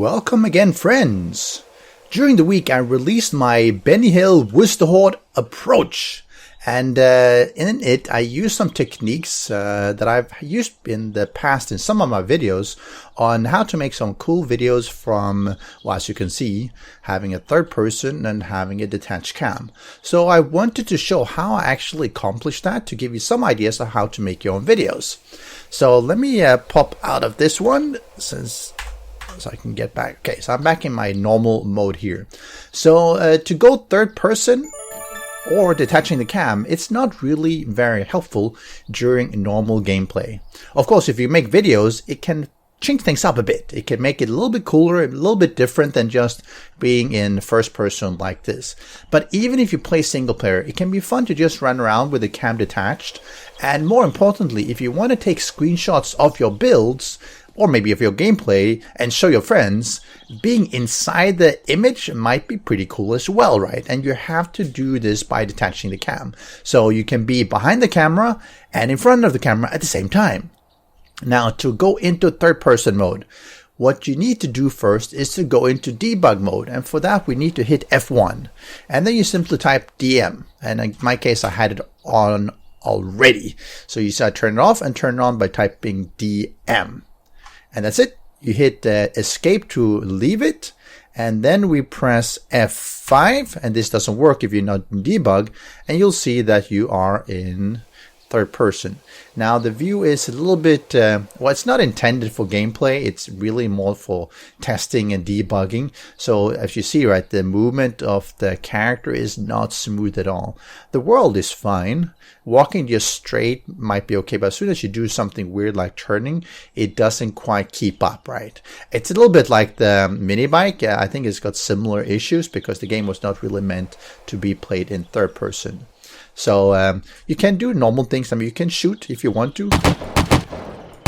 Welcome again, friends! During the week I released my Benny Hill Wusterhorde approach, and in it I used some techniques that I've used in the past in some of my videos on how to make some cool videos from, well, as you can see, having a third person and having a detached cam. So I wanted to show how I actually accomplished that to give you some ideas of how to make your own videos. So let me pop out of this one so I can get back. Okay, so I'm back in my normal mode here. So to go third person or detaching the cam, it's not really very helpful during normal gameplay. Of course, if you make videos, it can change things up a bit. It can make it a little bit cooler, a little bit different than just being in first person like this. But even if you play single player, it can be fun to just run around with the cam detached. And more importantly, if you want to take screenshots of your builds, or maybe of your gameplay, and show your friends, being inside the image might be pretty cool as well, right? And you have to do this by detaching the cam. So you can be behind the camera and in front of the camera at the same time. Now, to go into third person mode, what you need to do first is to go into debug mode. And for that, we need to hit F1. And then you simply type DM. And in my case, I had it on already. So you start turn it off and turn it on by typing DM. And that's it. You hit escape to leave it. And then we press F5. And this doesn't work if you're not in debug. And you'll see that you are in third person. Now the view is a little bit, well, it's not intended for gameplay. It's really more for testing and debugging. So as you see, right, the movement of the character is not smooth at all. The world is fine. Walking just straight might be okay, but as soon as you do something weird like turning, it doesn't quite keep up, right? It's a little bit like the mini bike. I think it's got similar issues because the game was not really meant to be played in third person. So you can do normal things. I mean, you can shoot if you want to.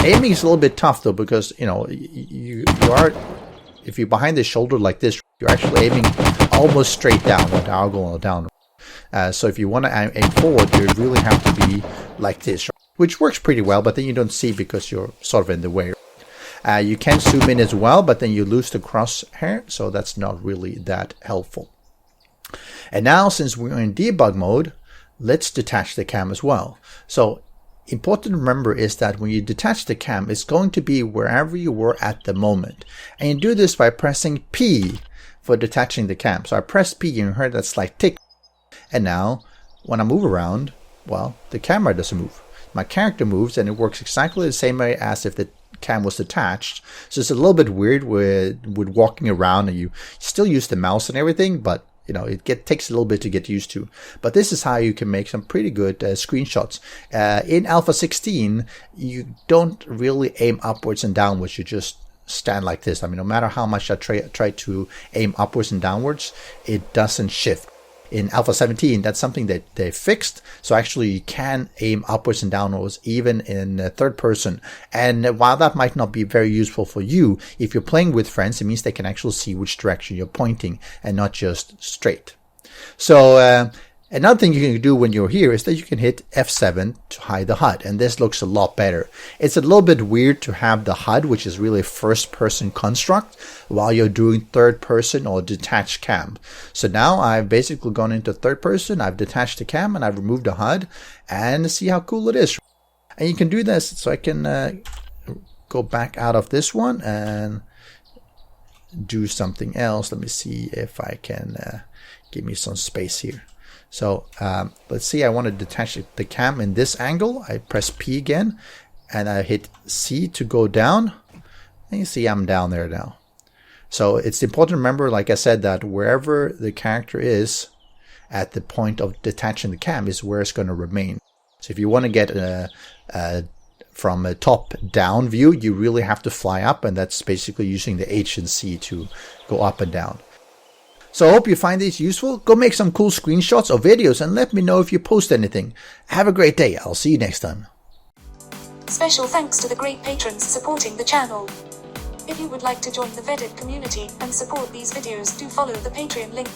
Aiming is a little bit tough though, because you know you are, if you're behind the shoulder like this, you're actually aiming almost straight down, or diagonal down. So if you want to aim forward, you really have to be like this, which works pretty well, but then you don't see because you're sort of in the way. You can zoom in as well, but then you lose the crosshair, so that's not really that helpful. And now, since we're in debug mode, let's detach the cam as well. So important to remember is that when you detach the cam, it's going to be wherever you were at the moment. And you do this by pressing P for detaching the cam. So I press P and you heard that slight tick. And now when I move around, well, the camera doesn't move. My character moves and it works exactly the same way as if the cam was detached. So it's a little bit weird with walking around, and you still use the mouse and everything, but you know, it takes a little bit to get used to. But this is how you can make some pretty good screenshots. In Alpha 16, you don't really aim upwards and downwards. You just stand like this. I mean, no matter how much I try to aim upwards and downwards, it doesn't shift. In Alpha 17, that's something that they fixed. So actually you can aim upwards and downwards even in third person. And while that might not be very useful for you, if you're playing with friends, it means they can actually see which direction you're pointing and not just straight. So another thing you can do when you're here is that you can hit F7 to hide the HUD, and this looks a lot better. It's a little bit weird to have the HUD, which is really a first-person construct, while you're doing third-person or detached cam. So now I've basically gone into third person, I've detached the cam, and I've removed the HUD, and see how cool it is. And you can do this, so I can go back out of this one and do something else. Let me see if I can give me some space here. So let's see, I want to detach the cam in this angle. I press P again and I hit C to go down. And you see I'm down there now. So it's important to remember, like I said, that wherever the character is at the point of detaching the cam is where it's going to remain. So if you want to get from a top down view, you really have to fly up, and that's basically using the H and C to go up and down. So I hope you find these useful. Go make some cool screenshots or videos and let me know if you post anything. Have a great day. I'll see you next time. Special thanks to the great patrons supporting the channel. If you would like to join the vetted community and support these videos, do follow the Patreon link.